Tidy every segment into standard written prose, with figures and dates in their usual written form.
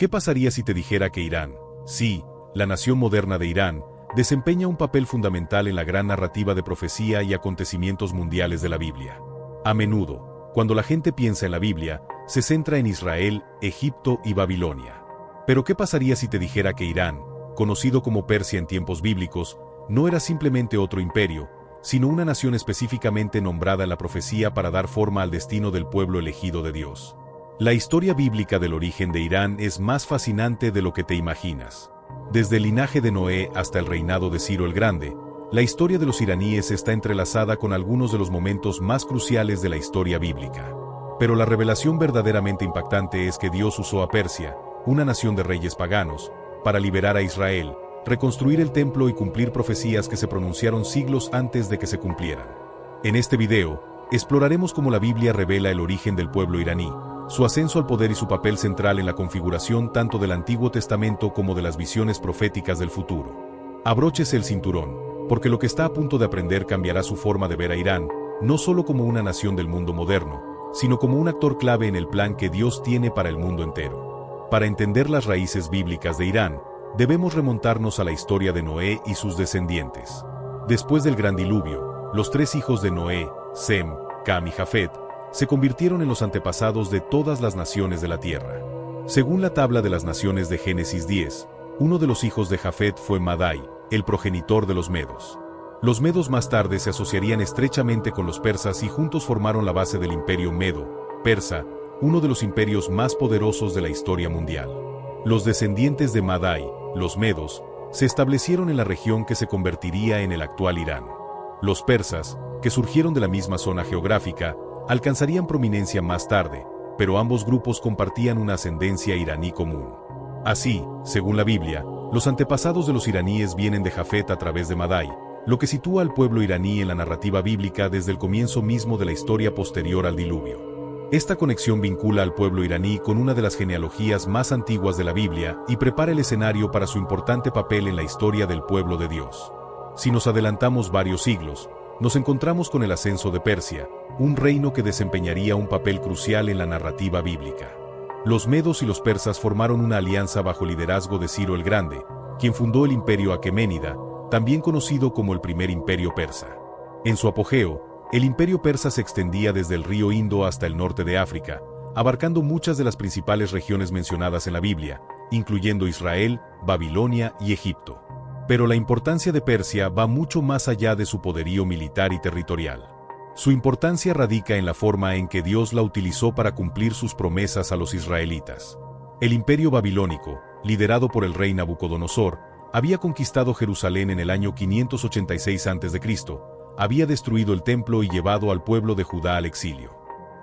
¿Qué pasaría si te dijera que Irán, sí, la nación moderna de Irán, desempeña un papel fundamental en la gran narrativa de profecía y acontecimientos mundiales de la Biblia? A menudo, cuando la gente piensa en la Biblia, se centra en Israel, Egipto y Babilonia. Pero ¿qué pasaría si te dijera que Irán, conocido como Persia en tiempos bíblicos, no era simplemente otro imperio, sino una nación específicamente nombrada en la profecía para dar forma al destino del pueblo elegido de Dios? La historia bíblica del origen de Irán es más fascinante de lo que te imaginas. Desde el linaje de Noé hasta el reinado de Ciro el Grande, la historia de los iraníes está entrelazada con algunos de los momentos más cruciales de la historia bíblica. Pero la revelación verdaderamente impactante es que Dios usó a Persia, una nación de reyes paganos, para liberar a Israel, reconstruir el templo y cumplir profecías que se pronunciaron siglos antes de que se cumplieran. En este video, exploraremos cómo la Biblia revela el origen del pueblo iraní, su ascenso al poder y su papel central en la configuración tanto del Antiguo Testamento como de las visiones proféticas del futuro. Abróchese el cinturón, porque lo que está a punto de aprender cambiará su forma de ver a Irán, no solo como una nación del mundo moderno, sino como un actor clave en el plan que Dios tiene para el mundo entero. Para entender las raíces bíblicas de Irán, debemos remontarnos a la historia de Noé y sus descendientes. Después del gran diluvio, los tres hijos de Noé, Sem, Cam y Jafet, se convirtieron en los antepasados de todas las naciones de la tierra. Según la tabla de las naciones de Génesis 10, uno de los hijos de Jafet fue Madai, el progenitor de los medos. Los medos más tarde se asociarían estrechamente con los persas y juntos formaron la base del imperio medo-persa, uno de los imperios más poderosos de la historia mundial. Los descendientes de Madai, los medos, se establecieron en la región que se convertiría en el actual Irán. Los persas, que surgieron de la misma zona geográfica, alcanzarían prominencia más tarde, pero ambos grupos compartían una ascendencia iraní común. Así, según la Biblia, los antepasados de los iraníes vienen de Jafet a través de Madai, lo que sitúa al pueblo iraní en la narrativa bíblica desde el comienzo mismo de la historia posterior al diluvio. Esta conexión vincula al pueblo iraní con una de las genealogías más antiguas de la Biblia y prepara el escenario para su importante papel en la historia del pueblo de Dios. Si nos adelantamos varios siglos, nos encontramos con el ascenso de Persia, un reino que desempeñaría un papel crucial en la narrativa bíblica. Los medos y los persas formaron una alianza bajo el liderazgo de Ciro el Grande, quien fundó el imperio aqueménida, también conocido como el primer imperio persa. En su apogeo, el imperio persa se extendía desde el río Indo hasta el norte de África, abarcando muchas de las principales regiones mencionadas en la Biblia, incluyendo Israel, Babilonia y Egipto. Pero la importancia de Persia va mucho más allá de su poderío militar y territorial. Su importancia radica en la forma en que Dios la utilizó para cumplir sus promesas a los israelitas. El imperio babilónico, liderado por el rey Nabucodonosor, había conquistado Jerusalén en el año 586 a.C., había destruido el templo y llevado al pueblo de Judá al exilio.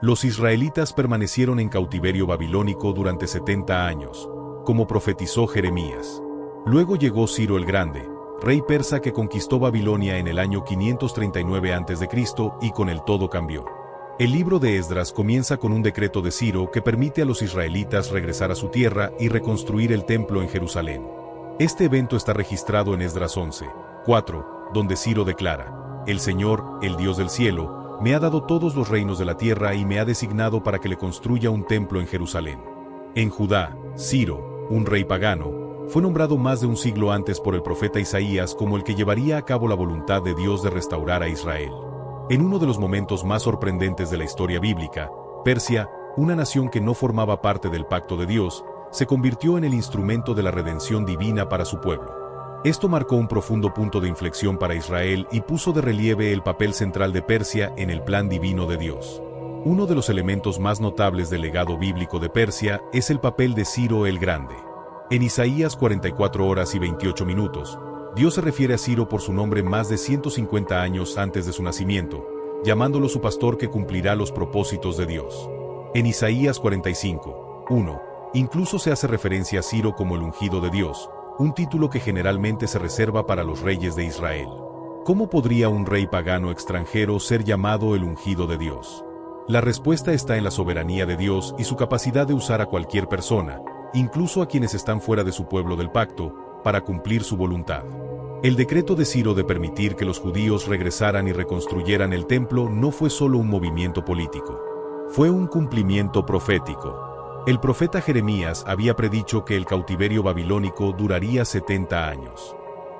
Los israelitas permanecieron en cautiverio babilónico durante 70 años, como profetizó Jeremías. Luego llegó Ciro el Grande, rey persa que conquistó Babilonia en el año 539 a.C. y con él todo cambió. El libro de Esdras comienza con un decreto de Ciro que permite a los israelitas regresar a su tierra y reconstruir el templo en Jerusalén. Este evento está registrado en Esdras 11:4, donde Ciro declara: «El Señor, el Dios del cielo, me ha dado todos los reinos de la tierra y me ha designado para que le construya un templo en Jerusalén». En Judá, Ciro, un rey pagano, fue nombrado más de un siglo antes por el profeta Isaías como el que llevaría a cabo la voluntad de Dios de restaurar a Israel. En uno de los momentos más sorprendentes de la historia bíblica, Persia, una nación que no formaba parte del pacto de Dios, se convirtió en el instrumento de la redención divina para su pueblo. Esto marcó un profundo punto de inflexión para Israel y puso de relieve el papel central de Persia en el plan divino de Dios. Uno de los elementos más notables del legado bíblico de Persia es el papel de Ciro el Grande. En Isaías 44:28, Dios se refiere a Ciro por su nombre más de 150 años antes de su nacimiento, llamándolo su pastor que cumplirá los propósitos de Dios. En Isaías 45:1, incluso se hace referencia a Ciro como el ungido de Dios, un título que generalmente se reserva para los reyes de Israel. ¿Cómo podría un rey pagano extranjero ser llamado el ungido de Dios? La respuesta está en la soberanía de Dios y su capacidad de usar a cualquier persona, incluso a quienes están fuera de su pueblo del pacto, para cumplir su voluntad. El decreto de Ciro de permitir que los judíos regresaran y reconstruyeran el templo no fue solo un movimiento político. Fue un cumplimiento profético. El profeta Jeremías había predicho que el cautiverio babilónico duraría 70 años.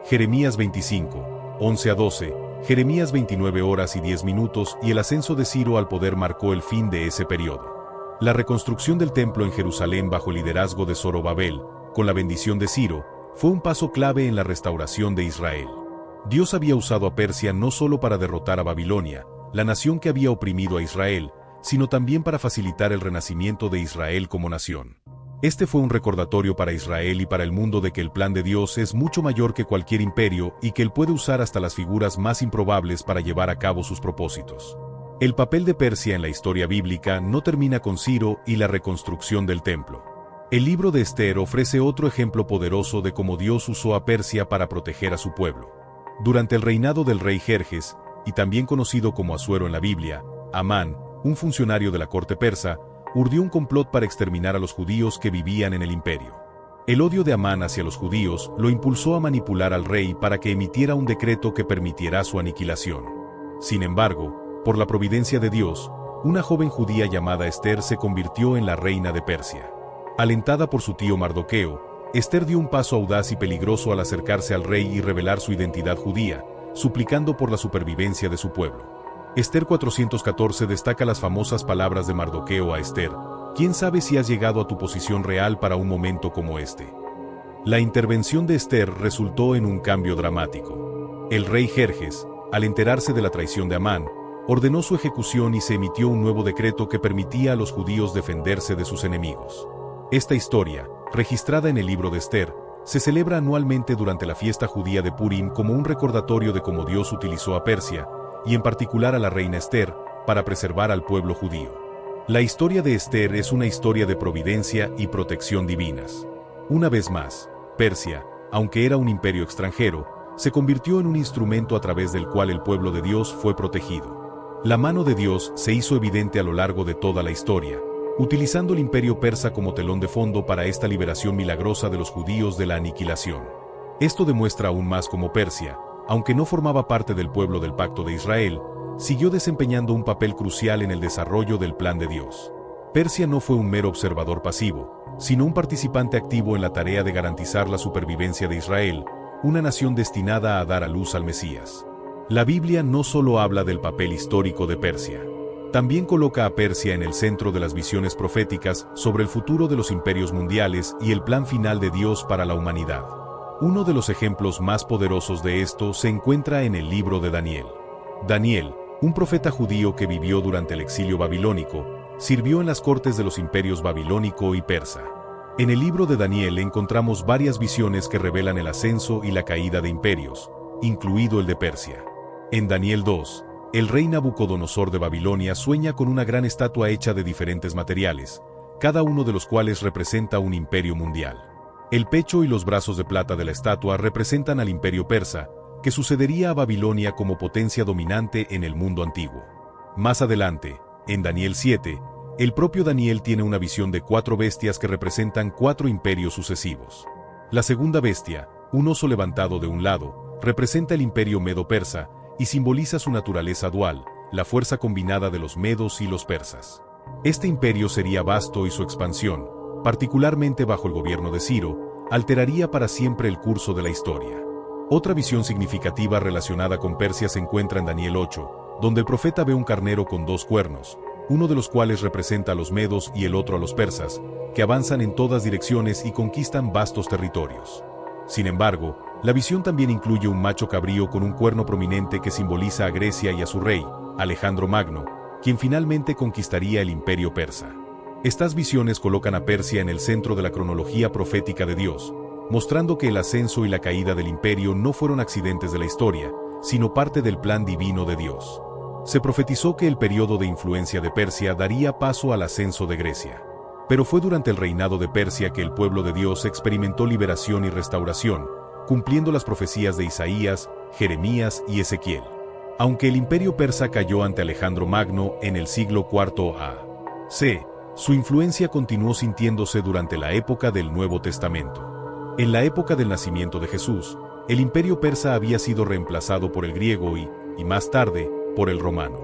Jeremías 25, 11 a 12, Jeremías 29 horas y 10 minutos y el ascenso de Ciro al poder marcó el fin de ese periodo. La reconstrucción del templo en Jerusalén bajo el liderazgo de Zorobabel, con la bendición de Ciro, fue un paso clave en la restauración de Israel. Dios había usado a Persia no solo para derrotar a Babilonia, la nación que había oprimido a Israel, sino también para facilitar el renacimiento de Israel como nación. Este fue un recordatorio para Israel y para el mundo de que el plan de Dios es mucho mayor que cualquier imperio y que Él puede usar hasta las figuras más improbables para llevar a cabo sus propósitos. El papel de Persia en la historia bíblica no termina con Ciro y la reconstrucción del templo. El libro de Esther ofrece otro ejemplo poderoso de cómo Dios usó a Persia para proteger a su pueblo. Durante el reinado del rey Jerjes, y también conocido como Asuero en la Biblia, Amán, un funcionario de la corte persa, urdió un complot para exterminar a los judíos que vivían en el imperio. El odio de Amán hacia los judíos lo impulsó a manipular al rey para que emitiera un decreto que permitiera su aniquilación. Sin embargo, por la providencia de Dios, una joven judía llamada Esther se convirtió en la reina de Persia. Alentada por su tío Mardoqueo, Esther dio un paso audaz y peligroso al acercarse al rey y revelar su identidad judía, suplicando por la supervivencia de su pueblo. Esther 414 destaca las famosas palabras de Mardoqueo a Esther: ¿quién sabe si has llegado a tu posición real para un momento como este? La intervención de Esther resultó en un cambio dramático. El rey Jerjes, al enterarse de la traición de Amán, ordenó su ejecución y se emitió un nuevo decreto que permitía a los judíos defenderse de sus enemigos. Esta historia, registrada en el libro de Esther, se celebra anualmente durante la fiesta judía de Purim como un recordatorio de cómo Dios utilizó a Persia, y en particular a la reina Esther, para preservar al pueblo judío. La historia de Esther es una historia de providencia y protección divinas. Una vez más, Persia, aunque era un imperio extranjero, se convirtió en un instrumento a través del cual el pueblo de Dios fue protegido. La mano de Dios se hizo evidente a lo largo de toda la historia, utilizando el imperio persa como telón de fondo para esta liberación milagrosa de los judíos de la aniquilación. Esto demuestra aún más cómo Persia, aunque no formaba parte del pueblo del Pacto de Israel, siguió desempeñando un papel crucial en el desarrollo del plan de Dios. Persia no fue un mero observador pasivo, sino un participante activo en la tarea de garantizar la supervivencia de Israel, una nación destinada a dar a luz al Mesías. La Biblia no solo habla del papel histórico de Persia, también coloca a Persia en el centro de las visiones proféticas sobre el futuro de los imperios mundiales y el plan final de Dios para la humanidad. Uno de los ejemplos más poderosos de esto se encuentra en el libro de Daniel. Daniel, un profeta judío que vivió durante el exilio babilónico, sirvió en las cortes de los imperios babilónico y persa. En el libro de Daniel encontramos varias visiones que revelan el ascenso y la caída de imperios, incluido el de Persia. En Daniel 2, el rey Nabucodonosor de Babilonia sueña con una gran estatua hecha de diferentes materiales, cada uno de los cuales representa un imperio mundial. El pecho y los brazos de plata de la estatua representan al imperio persa, que sucedería a Babilonia como potencia dominante en el mundo antiguo. Más adelante, en Daniel 7, el propio Daniel tiene una visión de 4 bestias que representan 4 imperios sucesivos. La segunda bestia, un oso levantado de un lado, representa el imperio medo-persa, y simboliza su naturaleza dual, la fuerza combinada de los medos y los persas. Este imperio sería vasto y su expansión, particularmente bajo el gobierno de Ciro, alteraría para siempre el curso de la historia. Otra visión significativa relacionada con Persia se encuentra en Daniel 8, donde el profeta ve un carnero con 2 cuernos, uno de los cuales representa a los medos y el otro a los persas, que avanzan en todas direcciones y conquistan vastos territorios. Sin embargo, la visión también incluye un macho cabrío con un cuerno prominente que simboliza a Grecia y a su rey, Alejandro Magno, quien finalmente conquistaría el imperio persa. Estas visiones colocan a Persia en el centro de la cronología profética de Dios, mostrando que el ascenso y la caída del imperio no fueron accidentes de la historia, sino parte del plan divino de Dios. Se profetizó que el periodo de influencia de Persia daría paso al ascenso de Grecia. Pero fue durante el reinado de Persia que el pueblo de Dios experimentó liberación y restauración, cumpliendo las profecías de Isaías, Jeremías y Ezequiel. Aunque el imperio persa cayó ante Alejandro Magno en el siglo IV a.C., su influencia continuó sintiéndose durante la época del Nuevo Testamento. En la época del nacimiento de Jesús, el imperio persa había sido reemplazado por el griego y más tarde, por el romano.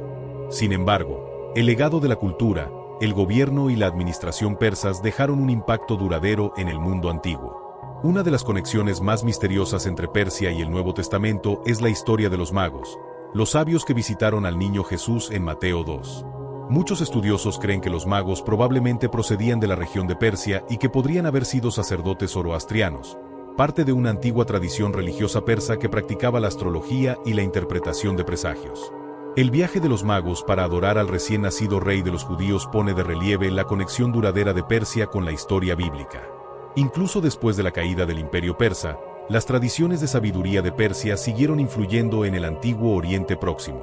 Sin embargo, el legado de la cultura, el gobierno y la administración persas dejaron un impacto duradero en el mundo antiguo. Una de las conexiones más misteriosas entre Persia y el Nuevo Testamento es la historia de los magos, los sabios que visitaron al niño Jesús en Mateo 2. Muchos estudiosos creen que los magos probablemente procedían de la región de Persia y que podrían haber sido sacerdotes zoroastrianos, parte de una antigua tradición religiosa persa que practicaba la astrología y la interpretación de presagios. El viaje de los magos para adorar al recién nacido rey de los judíos pone de relieve la conexión duradera de Persia con la historia bíblica. Incluso después de la caída del Imperio Persa, las tradiciones de sabiduría de Persia siguieron influyendo en el antiguo Oriente Próximo.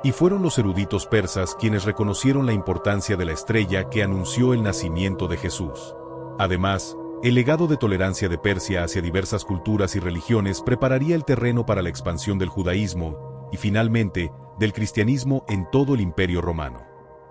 Y fueron los eruditos persas quienes reconocieron la importancia de la estrella que anunció el nacimiento de Jesús. Además, el legado de tolerancia de Persia hacia diversas culturas y religiones prepararía el terreno para la expansión del judaísmo y, finalmente, del cristianismo en todo el Imperio Romano.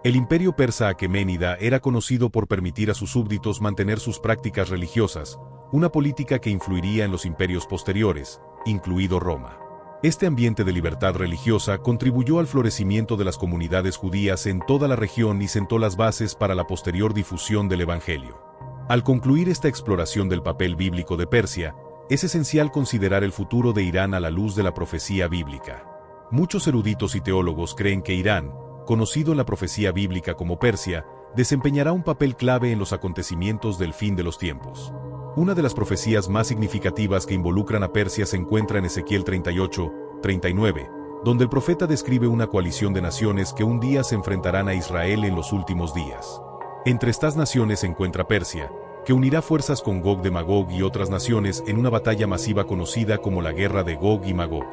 El Imperio Persa Aqueménida era conocido por permitir a sus súbditos mantener sus prácticas religiosas, una política que influiría en los imperios posteriores, incluido Roma. Este ambiente de libertad religiosa contribuyó al florecimiento de las comunidades judías en toda la región y sentó las bases para la posterior difusión del Evangelio. Al concluir esta exploración del papel bíblico de Persia, es esencial considerar el futuro de Irán a la luz de la profecía bíblica. Muchos eruditos y teólogos creen que Irán, conocido en la profecía bíblica como Persia, desempeñará un papel clave en los acontecimientos del fin de los tiempos. Una de las profecías más significativas que involucran a Persia se encuentra en Ezequiel 38:39, donde el profeta describe una coalición de naciones que un día se enfrentarán a Israel en los últimos días. Entre estas naciones se encuentra Persia, que unirá fuerzas con Gog de Magog y otras naciones en una batalla masiva conocida como la Guerra de Gog y Magog.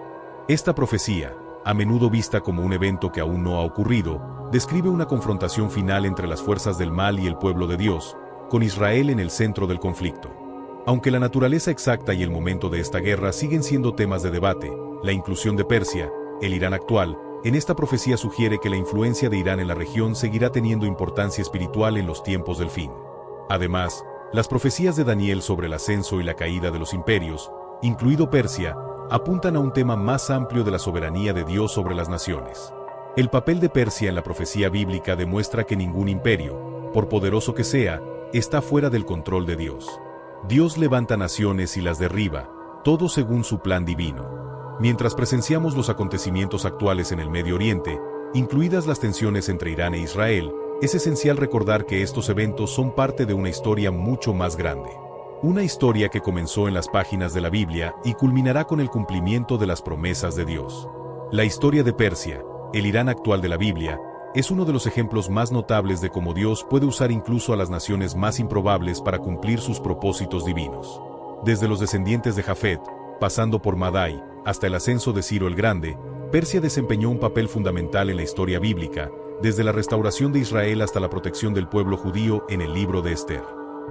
Esta profecía, a menudo vista como un evento que aún no ha ocurrido, describe una confrontación final entre las fuerzas del mal y el pueblo de Dios, con Israel en el centro del conflicto. Aunque la naturaleza exacta y el momento de esta guerra siguen siendo temas de debate, la inclusión de Persia, el Irán actual, en esta profecía sugiere que la influencia de Irán en la región seguirá teniendo importancia espiritual en los tiempos del fin. Además, las profecías de Daniel sobre el ascenso y la caída de los imperios, incluido Persia, apuntan a un tema más amplio de la soberanía de Dios sobre las naciones. El papel de Persia en la profecía bíblica demuestra que ningún imperio, por poderoso que sea, está fuera del control de Dios. Dios levanta naciones y las derriba, todo según su plan divino. Mientras presenciamos los acontecimientos actuales en el Medio Oriente, incluidas las tensiones entre Irán e Israel, es esencial recordar que estos eventos son parte de una historia mucho más grande. Una historia que comenzó en las páginas de la Biblia y culminará con el cumplimiento de las promesas de Dios. La historia de Persia, el Irán actual de la Biblia, es uno de los ejemplos más notables de cómo Dios puede usar incluso a las naciones más improbables para cumplir sus propósitos divinos. Desde los descendientes de Jafet, pasando por Madai, hasta el ascenso de Ciro el Grande, Persia desempeñó un papel fundamental en la historia bíblica, desde la restauración de Israel hasta la protección del pueblo judío en el libro de Esther.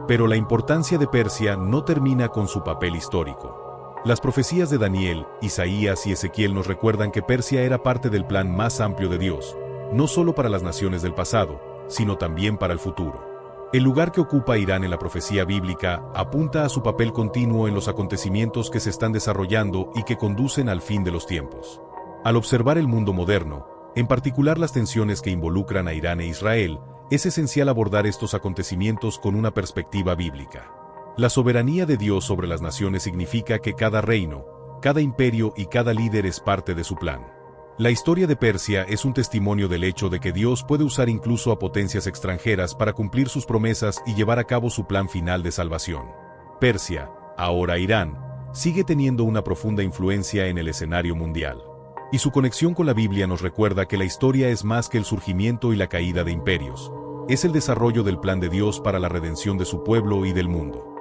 Pero la importancia de Persia no termina con su papel histórico. Las profecías de Daniel, Isaías y Ezequiel nos recuerdan que Persia era parte del plan más amplio de Dios, no solo para las naciones del pasado, sino también para el futuro. El lugar que ocupa Irán en la profecía bíblica apunta a su papel continuo en los acontecimientos que se están desarrollando y que conducen al fin de los tiempos. Al observar el mundo moderno, en particular las tensiones que involucran a Irán e Israel, es esencial abordar estos acontecimientos con una perspectiva bíblica. La soberanía de Dios sobre las naciones significa que cada reino, cada imperio y cada líder es parte de su plan. La historia de Persia es un testimonio del hecho de que Dios puede usar incluso a potencias extranjeras para cumplir sus promesas y llevar a cabo su plan final de salvación. Persia, ahora Irán, sigue teniendo una profunda influencia en el escenario mundial. Y su conexión con la Biblia nos recuerda que la historia es más que el surgimiento y la caída de imperios. Es el desarrollo del plan de Dios para la redención de su pueblo y del mundo.